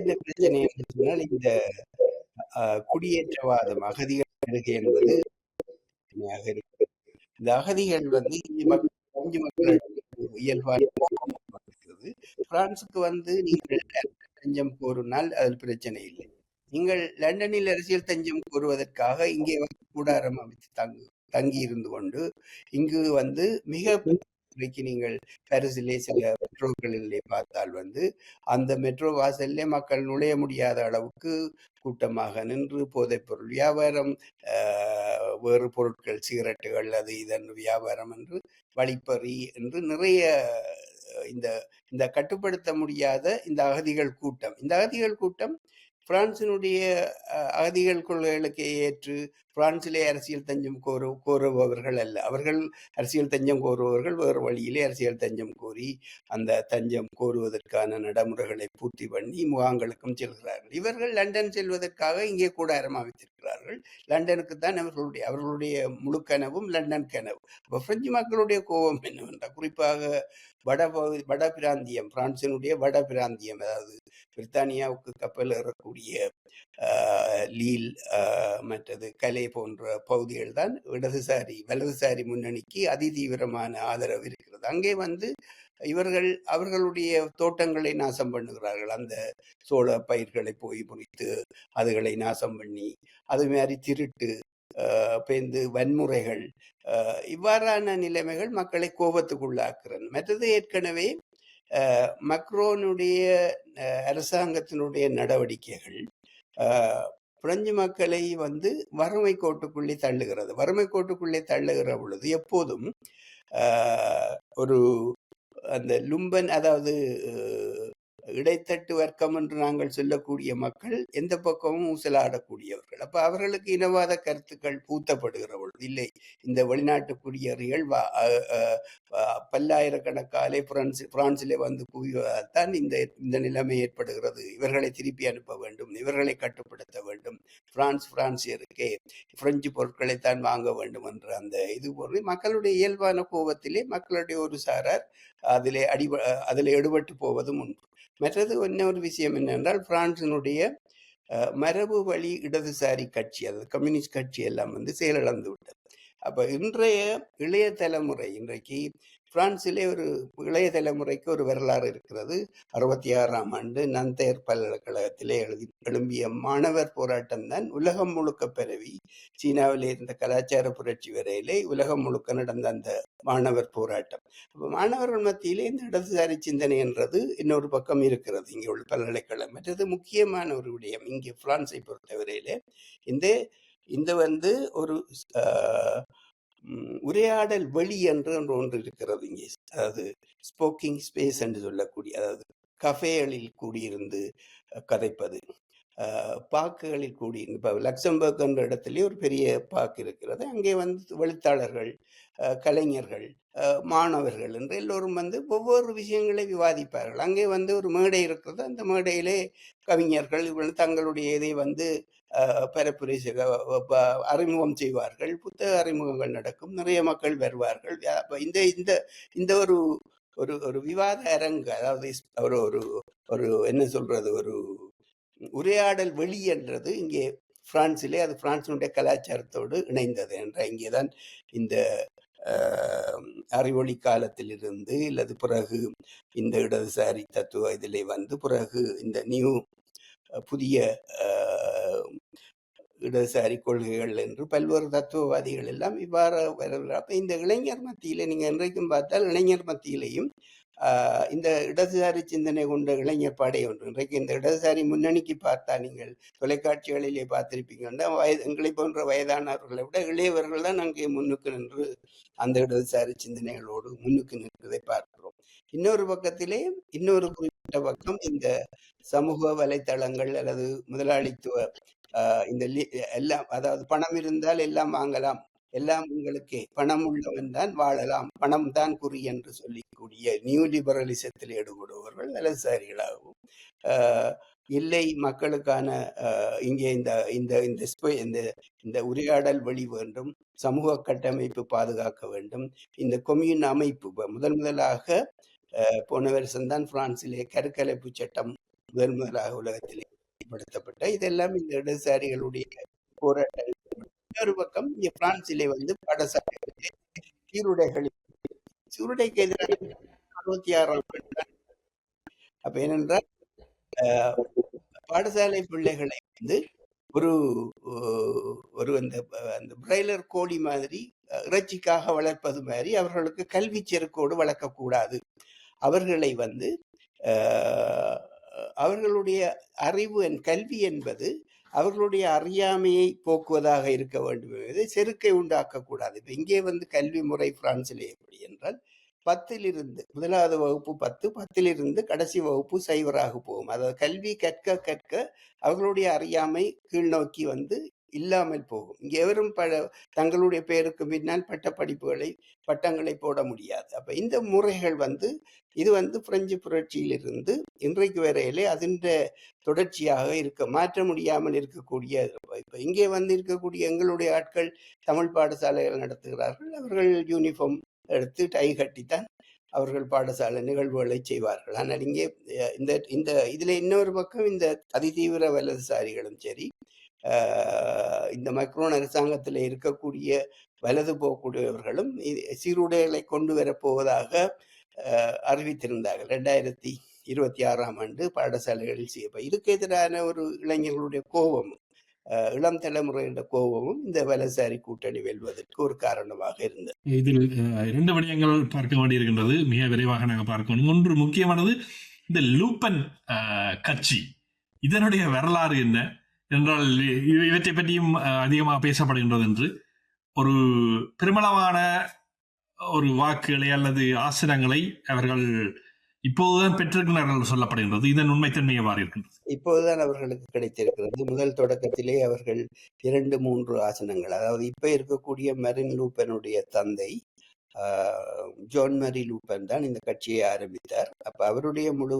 இந்த பிரச்சனை சொன்னால் இந்த குடியேற்றவாதம், அகதிகள் வருகை என்பது இருக்கு. இந்த அகதிகள் மக்கள் இயல்பான பிரான்சுக்கு நீங்கள் தஞ்சம் கோருனால் அதில் பிரச்சனை இல்லை. நீங்கள் லண்டனில் அரசியல் தஞ்சம் கோருவதற்காக இங்கே கூடாரம் அமைத்து தங்கி இருந்து கொண்டு இங்கு மிக நீங்கள் பாரிஸிலே சில மெட்ரோக்களிலே பார்த்தால் அந்த மெட்ரோ வாசல்லே மக்கள் நுழைய முடியாத அளவுக்கு கூட்டமாக நின்று போதைப் பொருள் வியாபாரம், வேறு பொருட்கள், சிகரெட்டுகள், அது இதன் வியாபாரம் என்று வழிப்பறி என்று நிறைய இந்த கட்டுப்படுத்த முடியாத இந்த அகதிகள் கூட்டம் பிரான்சினுடைய அகதிகள் கொள்கைகளுக்கு ஏற்று பிரான்சிலே அரசியல் தஞ்சம் கோருபவர்கள் அல்ல. அவர்கள் அரசியல் தஞ்சம் கோருபவர்கள் வேறு வழியிலே அரசியல் தஞ்சம் கோரி அந்த தஞ்சம் கோருவதற்கான நடைமுறைகளை பூர்த்தி பண்ணி முகாங்களுக்கும் செல்கிறார்கள். இவர்கள் லண்டன் செல்வதற்காக இங்கே கூடாரம் அமைத்திருக்கிறார்கள். லண்டனுக்கு தான் அவர்களுடைய முழு கனவும் லண்டன் கனவு. இப்போ பிரெஞ்சு மக்களுடைய கோபம் என்னவென்றால், குறிப்பாக வட பிராந்தியம், பிரான்சினுடைய வட பிராந்தியம், அதாவது பிரித்தானியாவுக்கு கப்பல் ஏறக்கூடிய லீல், மற்றது கலே போன்ற பகுதிகள் தான் வலதுசாரி முன்னணிக்கு அதிதீவிரமான ஆதரவு இருக்கிறது. அங்கே அவர்களுடைய தோட்டங்களை நாசம் பண்ணுகிறார்கள். அந்த சோழ பயிர்களை போய் முறித்து அதுகளை நாசம் பண்ணி, அது மாதிரி திருட்டு, பேந்து வன்முறைகள், இவ்வாறான நிலைமைகள் மக்களை கோபத்துக்குள்ளாக்குறன். மற்றது ஏற்கனவே மக்ரோனுடைய அரசாங்கத்தினுடைய நடவடிக்கைகள் பிரெஞ்சு மக்களை வறுமை கோட்டுக்குள்ளே தள்ளுகிறது. வறுமை கோட்டுக்குள்ளே தள்ளுகிற பொழுது எப்போதும் ஒரு அந்த லும்பன், அதாவது இடைத்தட்டு வர்க்கம் என்று நாங்கள் சொல்லக்கூடிய மக்கள் எந்த பக்கமும் ஊசலாடக்கூடியவர்கள். அப்ப அவர்களுக்கு இனவாத கருத்துக்கள் பூத்தப்படுகிற பொழுது, இல்லை இந்த வெளிநாட்டு குடியேறிகள் பல்லாயிரக்கணக்காலே பிரான்சிலே குவிவதால்தான் இந்த நிலைமை ஏற்படுகிறது, இவர்களை திருப்பி அனுப்ப வேண்டும், இவர்களை கட்டுப்படுத்த வேண்டும், பிரான்சியருக்கே பிரெஞ்சு பொருட்களைத்தான் வாங்க வேண்டும் என்ற அந்த இது போன்று மக்களுடைய இயல்பான கோபத்திலே மக்களுடைய ஒரு சாரார் அதிலே எடுபட்டு போவதும் உண்டு. மற்றது இன்னொரு விஷயம் என்னென்றால், பிரான்சினுடைய மரபு வழி இடதுசாரி கட்சி, அதாவது கம்யூனிஸ்ட் கட்சி எல்லாம் செயலிழந்து விட்டது. அப்ப இன்றைய இளைய தலைமுறை, இன்றைக்கு பிரான்சிலே ஒரு இளைய தலைமுறைக்கு ஒரு வரலாறு இருக்கிறது. 66ஆம் ஆண்டு நந்தேர் பல்கலைக்கழகத்திலே எழும்பிய மாணவர் போராட்டம் தான் உலகம் முழுக்க பரவி, சீனாவிலே இருந்த கலாச்சார புரட்சி வரையிலே உலகம் முழுக்க நடந்த அந்த மாணவர் போராட்டம். மாணவர்கள் மத்தியிலே இந்த இடதுசாரி சிந்தனை என்றது இன்னொரு பக்கம் இருக்கிறது இங்கே உள்ள பல்கலைக்கழகம். மற்றது முக்கியமான ஒரு விடயம் இங்கே பிரான்ஸை பொறுத்தவரையிலே இந்த ஒரு உரையாடல் வெளி என்று ஒன்று இருக்கிறது இங்கே. அதாவது ஸ்போக்கிங் ஸ்பேஸ் என்று சொல்லக்கூடிய, அதாவது கஃபேகளில் கூடியிருந்து கதைப்பது, பாக்குகளில் கூடி, இப்போ லக்சம்பர்க் என்ற இடத்துலயே ஒரு பெரிய பாக்கு இருக்கிறது. அங்கே எழுத்தாளர்கள், கலைஞர்கள், மாணவர்கள் என்று எல்லோரும் ஒவ்வொரு விஷயங்களை விவாதிப்பார்கள். அங்கே ஒரு மேடை இருக்கிறது. அந்த மேடையிலே கவிஞர்கள் இவர்கள் தங்களுடைய இதை பரப்புரை அறிமுகம் செய்வார்கள். புத்தக அறிமுகங்கள் நடக்கும், நிறைய மக்கள் வருவார்கள். இந்த ஒரு ஒரு விவாத அரங்கு, அதாவது ஒரு என்ன சொல்றது, ஒரு உரையாடல் வெளி என்றது இங்கே பிரான்சிலே, அது பிரான்சினுடைய கலாச்சாரத்தோடு இணைந்தது என்ற இங்கேதான் இந்த அறிவொளி காலத்திலிருந்து இல்லது பிறகு இந்த இடதுசாரி தத்துவ இதிலே பிறகு இந்த புதிய இடதுசாரி கொள்கைகள் என்று பல்வேறு தத்துவவாதிகள் எல்லாம் இவ்வாறு வருகிறார். அப்ப இந்த இளைஞர் மத்தியிலே நீங்க இன்றைக்கும் பார்த்தால் இளைஞர் மத்தியிலையும் இந்த இடதுசாரி சிந்தனை கொண்ட இளைஞர் படை ஒன்று. இன்றைக்கு இந்த இடதுசாரி முன்னணிக்கு பார்த்தா நீங்கள் தொலைக்காட்சிகளிலே பார்த்திருப்பீங்கன்னா, எங்களை போன்ற வயதானவர்களை விட இளையவர்கள் தான் அங்கே முன்னுக்கு நின்று அந்த இடதுசாரி சிந்தனைகளோடு முன்னுக்கு நின்றதை பார்க்கிறோம். இன்னொரு பக்கத்திலே இன்னொரு குறிப்பிட்ட பக்கம் இந்த சமூக வலைத்தளங்கள் அல்லது முதலாளித்துவ இந்த எல்லாம், அதாவது பணம் இருந்தால் எல்லாம் வாங்கலாம், எல்லாம் உங்களுக்கே, பணம் உள்ளவன் தான் வாழலாம், பணம் தான் குறி என்று சொல்லிக்கூடிய நியூ லிபரலிசத்தில் ஈடுபடுபவர்கள் வலதுசாரிகளாகவும், இல்லை மக்களுக்கான இங்கே இந்த உரையாடல் வழி வேண்டும், சமூக கட்டமைப்பு பாதுகாக்க வேண்டும், இந்த கொம்யூன் அமைப்பு முதலாக போன வருஷம்தான் பிரான்சிலே கருக்கலைப்பு சட்டம் முதலாக உலகத்திலே படுத்தப்பட்ட, இதெல்லாம் இந்த இடதுசாரிகளுடைய போராட்டம். இன்னொரு பக்கம் இங்கே பிரான்சிலே பாடசாலைகளிலே சீருடைக்கு எதிராக 66ஆம் ஆண்டு. அப்ப ஏனென்றால் பாடசாலை பிள்ளைகளை ஒரு அந்த பிராய்லர் கோழி மாதிரி இறைச்சிக்காக வளர்ப்பது மாதிரி அவர்களுக்கு கல்வி செருக்கோடு வளர்க்கக்கூடாது. அவர்களை அவர்களுடைய அறிவு கல்வி என்பது அவர்களுடைய அறியாமையை போக்குவதாக இருக்க வேண்டும் என்பதை செருக்கை உண்டாக்கக்கூடாது. இப்ப இங்கே கல்வி முறை பிரான்சிலே எப்படி என்றால் 10லிருந்து முதலாவது வகுப்பு 10 கடைசி வகுப்பு 0 போகும். அதாவது கல்வி கற்க அவர்களுடைய அறியாமை கீழ் நோக்கி இல்லாமல் போகும். இங்கே எவரும் தங்களுடைய பெயருக்கு பின்னால் பட்டங்களை போட முடியாது. அப்ப இந்த முறைகள் இது பிரெஞ்சு புரட்சியிலிருந்து இன்றைக்கு வரையிலே அதன் தொடர்ச்சியாக மாற்ற முடியாமல் இருக்கக்கூடிய. இப்ப இங்கே இருக்கக்கூடிய எங்களுடைய ஆட்கள் தமிழ் பாடசாலைகள் நடத்துகிறார்கள். அவர்கள் யூனிஃபார்ம் எடுத்து டை கட்டித்தான் அவர்கள் பாடசாலை நிகழ்வுகளை செய்வார்கள். ஆனால் இங்கே இந்த இந்த இதில் இன்னொரு பக்கம் இந்த அதிதீவிர வலதுசாரிகளும் சரி, இந்த மக்ரோன் அரசாங்கத்தில் இருக்கக்கூடிய வலது போக்கூடியவர்களும் சீருடைகளை கொண்டு வரப்போவதாக அறிவித்திருந்தார்கள் 2026 பாடசாலைகளில் செய்யப்ப. இதுக்கு எதிரான ஒரு இளைஞர்களுடைய கோபமும் இளம் தலைமுறையோட கோபமும் இந்த வலதுசாரி கூட்டணி வெல்வதற்கு ஒரு காரணமாக இருந்தது. இதில் 2 விடயங்கள் பார்க்க வேண்டியிருக்கின்றது. மிக விரைவாக நாங்கள் பார்க்கணும். ஒன்று முக்கியமானது, இந்த லூப்பன் கட்சி இதனுடைய வரலாறு என்ன என்றால் இவற்றை பற்றியும் அதிகமாக பேசப்படுகின்றது. என்று ஒரு பெருமளவான ஒரு வாக்குகளை அல்லது ஆசனங்களை அவர்கள் இப்போதுதான் பெற்றிருக்கிறார்கள் சொல்லப்படுகின்றது. இதன் உண்மைத்தன்மை எவ்வாறு இருக்கின்றது? இப்போதுதான் அவர்களுக்கு கிடைத்திருக்கிறது. முதல் தொடக்கத்திலே அவர்கள் 2-3 ஆசனங்கள், அதாவது இப்ப இருக்கக்கூடிய மெரின் லூப்பனுடைய தந்தை ஜான் மேரி லூப்பன் தான் இந்த கட்சியை ஆரம்பித்தார். அப்ப அவருடைய முழு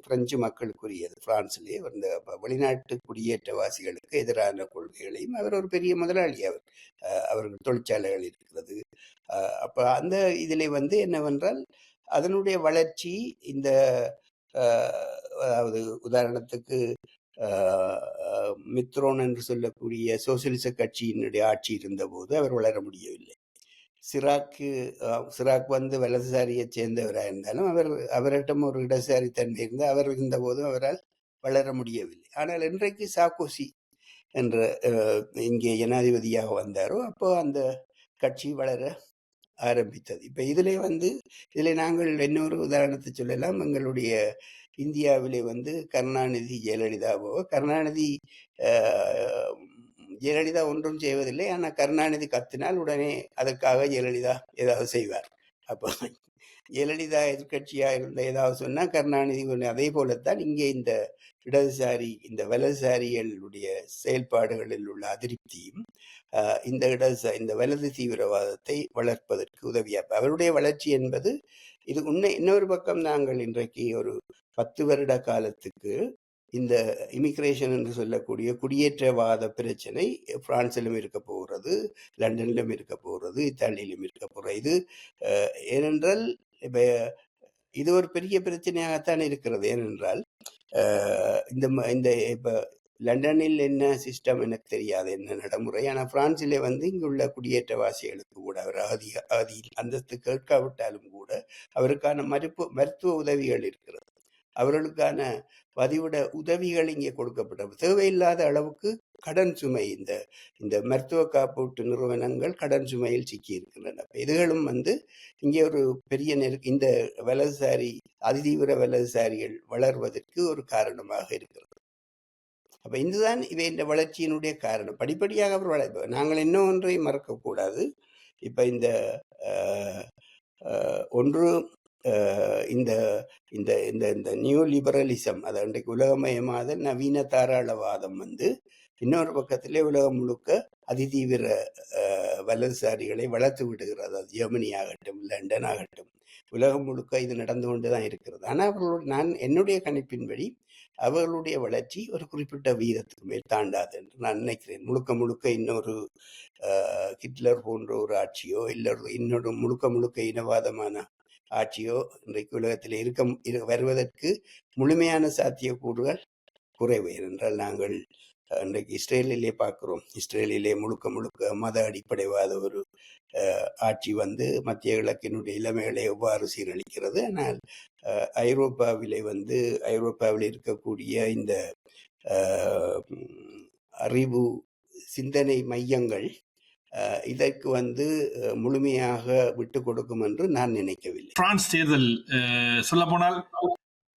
பிரெஞ்சு மக்களுக்குரியது. பிரான்சிலே இந்த வெளிநாட்டு குடியேற்றவாசிகளுக்கு எதிரான கொள்கைகளையும் அவர் ஒரு பெரிய முதலாளி. அவர்கள் தொழிற்சாலைகள் இருக்கிறது. அப்ப அந்த இதிலே என்னவென்றால் அதனுடைய வளர்ச்சி இந்த அதாவது உதாரணத்துக்கு மித்ரோன் என்று சொல்லக்கூடிய சோசியலிச கட்சியினுடைய ஆட்சி இருந்தபோது அவர் வளர முடியவில்லை. சிராக் வலதுசாரியை சேர்ந்தவராக இருந்தாலும் அவரிடம் ஒரு இடதுசாரி தன்மை இருந்து அவர் இருந்த போதும் அவரால் வளர முடியவில்லை. ஆனால் இன்றைக்கு சார்க்கோசி என்ற இங்கே ஜனாதிபதியாக வந்தாரோ அப்போ அந்த கட்சி வளர ஆரம்பித்தது. இப்ப இதிலே நாங்கள் இன்னொரு உதாரணத்தை சொல்லலாம். எங்களுடைய இந்தியாவிலே கருணாநிதி ஜெயலலிதாவோ, ஜெயலலிதா ஒன்றும் செய்வதில்லை, ஆனால் கருணாநிதி கத்தினால் உடனே அதற்காக ஜெயலலிதா ஏதாவது செய்வார். அப்போ ஜெயலலிதா எதிர்கட்சியாக இருந்த ஏதாவது சொன்னா கருணாநிதி. அதே போலத்தான் இங்கே இந்த இடதுசாரி இந்த வலதுசாரிகளுடைய செயல்பாடுகளில் உள்ள அதிருப்தியும் இந்த வலது தீவிரவாதத்தை வளர்ப்பதற்கு உதவியா. அவருடைய வளர்ச்சி என்பது இது இன்னொரு பக்கம் நாங்கள் இன்றைக்கு ஒரு 10 வருட காலத்துக்கு இந்த இமிகிரேஷன் என்று சொல்லக்கூடிய குடியேற்றவாத பிரச்சனை பிரான்சிலும் இருக்க போகிறது, லண்டனிலும் இருக்க போகிறது, இத்தாலியிலும் இருக்க போகிறது. இது ஏனென்றால் இது ஒரு பெரிய பிரச்சனையாகத்தான் இருக்கிறது. ஏனென்றால் இந்த இப்ப லண்டனில் என்ன சிஸ்டம் எனக்கு தெரியாது, என்ன நடைமுறை. ஆனால் பிரான்சிலே இங்குள்ள குடியேற்றவாசிகளுக்கு கூட அவர் ஆதி அந்தஸ்து கேட்காவிட்டாலும் கூட அவருக்கான மருத்துவ உதவிகள் இருக்கிறது. அவர்களுக்கான பதிவிட உதவிகள் இங்கே கொடுக்கப்பட்டது. தேவையில்லாத அளவுக்கு கடன் சுமை இந்த மருத்துவ காப்பீட்டு நிறுவனங்கள் கடன் சுமையில் சிக்கி இருக்கின்றன. இதுகளும் இங்கே ஒரு பெரிய இந்த வலதுசாரி அதிதீவிர வலதுசாரிகள் வளர்வதற்கு ஒரு காரணமாக இருக்கிறது. அப்ப இதுதான் இந்த வளர்ச்சியினுடைய காரணம். படிப்படியாக அவர் வளர்ப்பவர். நாங்கள் இன்னும் ஒன்றை மறக்கக்கூடாது. இப்ப இந்த ஒன்று இந்த இந்த இந்த இந்த நியூ லிபரலிசம், அது அன்றைக்கு உலகமயமாத நவீன தாராளவாதம் இன்னொரு பக்கத்திலே உலகம் முழுக்க அதிதீவிர வலதுசாரிகளை வளர்த்து விடுகிறது. அது ஜெர்மனி ஆகட்டும், லண்டன் ஆகட்டும், உலகம் முழுக்க இது நடந்து கொண்டுதான் இருக்கிறது. ஆனால் நான் என்னுடைய கணிப்பின்படி அவர்களுடைய வளர்ச்சி ஒரு குறிப்பிட்ட வீதத்துக்கு மேல் தாண்டாது என்று நான் நினைக்கிறேன். முழுக்க இன்னொரு ஹிட்லர் போன்ற ஒரு ஆட்சியோ இல்லை இன்னொரு முழுக்க இனவாதமான ஆட்சியோ இன்றைக்கு உலகத்தில் வருவதற்கு முழுமையான சாத்தியக்கூறுகள் குறைவு. ஏனென்றால் நாங்கள் இன்றைக்கு இஸ்ரேலிலே பார்க்கிறோம். இஸ்ரேலிலே முழுக்க மத அடிப்படைவாத ஒரு ஆட்சி மத்திய கிழக்கினுடைய இளமைகளை எவ்வாறு சீரழிக்கிறது. ஆனால் ஐரோப்பாவில் இருக்கக்கூடிய இந்த அறிவு சிந்தனை மையங்கள் இதற்கு முழுமையாக விட்டு கொடுக்கும் என்று நான் நினைக்கவில்லை. பிரான்ஸ் தேர்தல் சொல்ல போனால்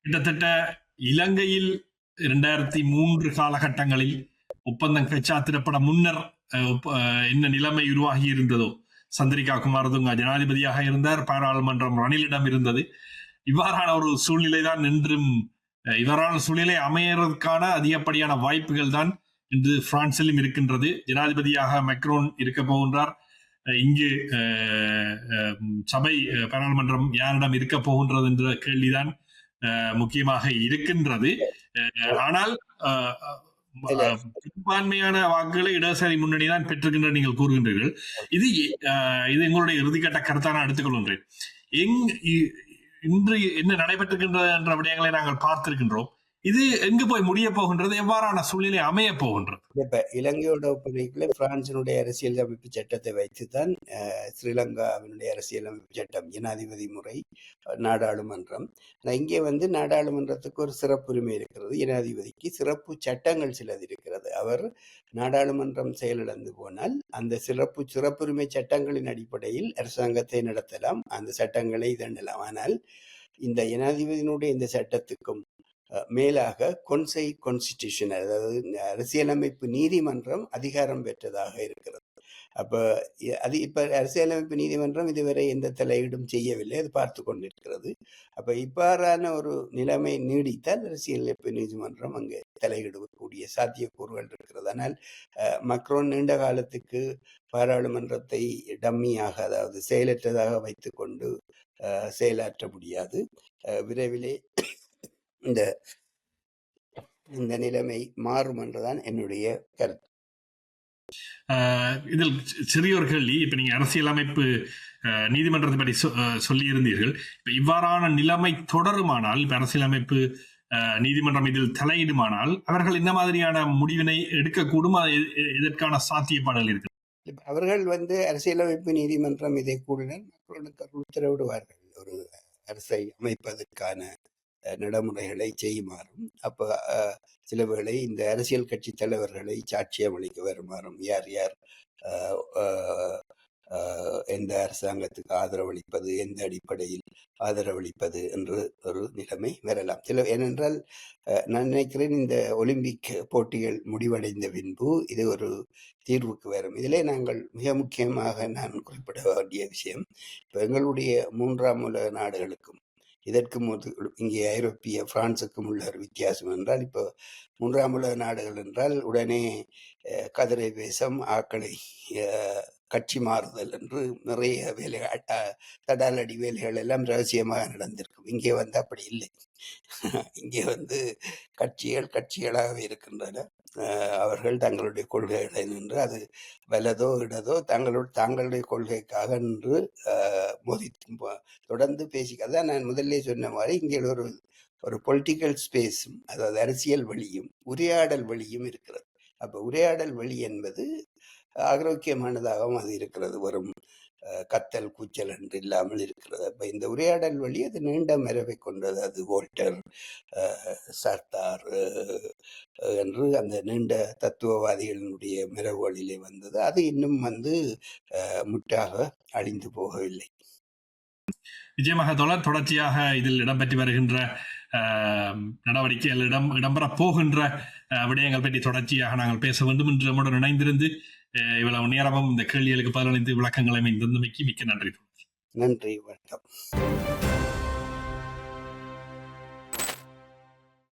கிட்டத்தட்ட இலங்கையில் 2003 காலகட்டங்களில் ஒப்பந்தம் கைச்சாத்திடப்பட முன்னர் என்ன நிலைமை உருவாகி இருந்ததோ, சந்திரிகா குமாரதுங்க ஜனாதிபதியாக இருந்தார், பாராளுமன்றம் ரணிலிடம் இருந்தது. இவ்வாறான ஒரு சூழ்நிலை தான் இன்றும் இவ்வாறான சூழ்நிலை அமையறதுக்கான அதிகப்படியான வாய்ப்புகள் தான் இன்று பிரான்சிலும் இருக்கின்றது. ஜனாதிபதியாக மெக்ரோன் இருக்க போகின்றார். இங்கு சபை பாராளுமன்றம் யாரிடம் இருக்க போகின்றது என்ற கேள்விதான் முக்கியமாக இருக்கின்றது. ஆனால் பெரும்பான்மையான வாக்குகளை இடதுசாரி முன்னணி தான் பெற்றிருக்கின்ற நீங்கள் கூறுகின்றீர்கள். இது எங்களுடைய இறுதிக்கட்ட கருத்தான எடுத்துக்கொள்கின்றேன். இன்று என்ன நடைபெற்றிருக்கின்றது என்ற விடயங்களை நாங்கள் பார்த்திருக்கின்றோம். இது எங்கு போய் முடிய போகின்றது, எவ்வாறான சூழ்நிலை அமைய போகின்றது? இப்ப இலங்கையோட ஒப்படைக்குள்ள பிரான்சினுடைய அரசியலமைப்பு சட்டத்தை வைத்துதான் ஸ்ரீலங்காவினுடைய அரசியலமைப்பு சட்டம், ஜனாதிபதி முறை, நாடாளுமன்றம். இங்கே நாடாளுமன்றத்துக்கு ஒரு சிறப்புரிமை இருக்கிறது, ஜனாதிபதிக்கு சிறப்பு சட்டங்கள் சிலது இருக்கிறது. அவர் நாடாளுமன்றம் செயலிழந்து போனால் அந்த சிறப்புரிமை சட்டங்களின் அடிப்படையில் அரசாங்கத்தை நடத்தலாம், அந்த சட்டங்களை இதண்டலாம். ஆனால் இந்த ஜனாதிபதியினுடைய இந்த சட்டத்துக்கும் மேலாக கொன்சை கான்ஸ்டிடியூஷன், அதாவது அரசியலமைப்பு நீதிமன்றம் அதிகாரம் பெற்றதாக இருக்கிறது. அப்ப அது இப்ப அரசியலமைப்பு நீதிமன்றம் இதுவரை எந்த தலையீடும் செய்யவில்லை, அது பார்த்து கொண்டிருக்கிறது. அப்ப இவ்வாறான ஒரு நிலைமை நீடித்தால் அரசியலமைப்பு நீதிமன்றம் அங்கு தலையிடக்கூடிய சாத்தியக்கூறுகள் இருக்கிறது. ஆனால் மக்ரோன் நீண்ட காலத்துக்கு பாராளுமன்றத்தை டம்மியாக, அதாவது செயலற்றதாக வைத்துக்கொண்டு செயலாற்ற முடியாது. விரைவிலே இந்த நிலைமை மாறும் என்றுதான் என்னுடைய கருத்து. இதில் சிறிய ஒரு கேள்வி. இப்ப நீங்க அரசியலமைப்பு நீதிமன்றத்தை பற்றி சொல்லி இருந்தீர்கள். இப்ப இவ்வாறான நிலைமை தொடருமானால், இப்ப அரசியலமைப்பு நீதிமன்றம் இதில் தலையிடுமானால் அவர்கள் இந்த மாதிரியான முடிவினை எடுக்கக்கூடும், இதற்கான சாத்தியப்பாடுகள் இருக்கு. அவர்கள் அரசியலமைப்பு நீதிமன்றம் இதை கூடினால் மக்களுக்கு உத்தரவிடுவார்கள் ஒரு அரசை அமைப்பதற்கான நடைமுறைகளை செய்யுமாறும், அப்ப சில வேளை இந்த அரசியல் கட்சி தலைவர்களை சாட்சியம் அளிக்க வருமாறும், யார் யார் எந்த அரசாங்கத்துக்கு ஆதரவளிப்பது, எந்த அடிப்படையில் ஆதரவளிப்பது என்று ஒரு நிலைமை வரலாம். ஏனென்றால் நான் நினைக்கிறேன் இந்த ஒலிம்பிக் போட்டிகள் முடிவடைந்த பின்பு இது ஒரு தீர்வுக்கு வரும். இதிலே நாங்கள் மிக முக்கியமாக நான் குறிப்பிட வேண்டிய விஷயம், இப்போ எங்களுடைய மூன்றாம் உலக நாடுகளுக்கும் இதற்கும் இங்கே ஐரோப்பிய பிரான்சுக்கும் உள்ள ஒரு வித்தியாசம் என்றால், இப்போ மூன்றாம் உலக நாடுகள் என்றால் உடனே கதிரை வேஷம், ஆக்களை கட்சி மாறுதல் என்று நிறைய வேலைகள், தடாலடி வேலைகள் எல்லாம் ரகசியமாக நடந்திருக்கும். இங்கே அப்படி இல்லை. இங்கே கட்சிகளாகவே இருக்கின்றன. அவர்கள் தங்களுடைய கொள்கைகளை நின்று, அது வலதோ இடதோ, தங்களுடைய கொள்கைக்காக நின்று மோதி தொடர்ந்து அதான் நான் முதல்ல சொன்ன மாதிரி இங்கே ஒரு பொலிட்டிக்கல் ஸ்பேஸும், அதாவது அரசியல் வழியும் உரையாடல் வழியும் இருக்கிறது. அப்ப உரையாடல் வழி என்பது ஆரோக்கியமானதாகவும் அது இருக்கிறது, வரும் கத்தல் கூச்சல் என்று இல்லாமல் இருக்கிறது. அப்ப இந்த உரையாடல் வழி அது நீண்ட மரபை கொண்டது. அது வோல்டர், சர்தார் என்று அந்த நீண்ட தத்துவவாதிகளினுடைய மரபுகளிலே வந்தது. அது இன்னும் முற்றாக அழிந்து போகவில்லை. நிச்சயமாக தோழர், தொடர்ச்சியாக இதில் இடம்பெற்று வருகின்ற நடவடிக்கைகள், இடம்பெறப் போகின்ற விடயங்கள் பற்றி தொடர்ச்சியாக நாங்கள் பேச வேண்டும் என்று நம்முடன் இணைந்திருந்து இவ்வளவு நேரமும் இந்த கேள்விகளுக்கு பதிலளித்து விளக்கங்களை தந்தமைக்கு மிக்க நன்றி. நன்றி, வணக்கம்.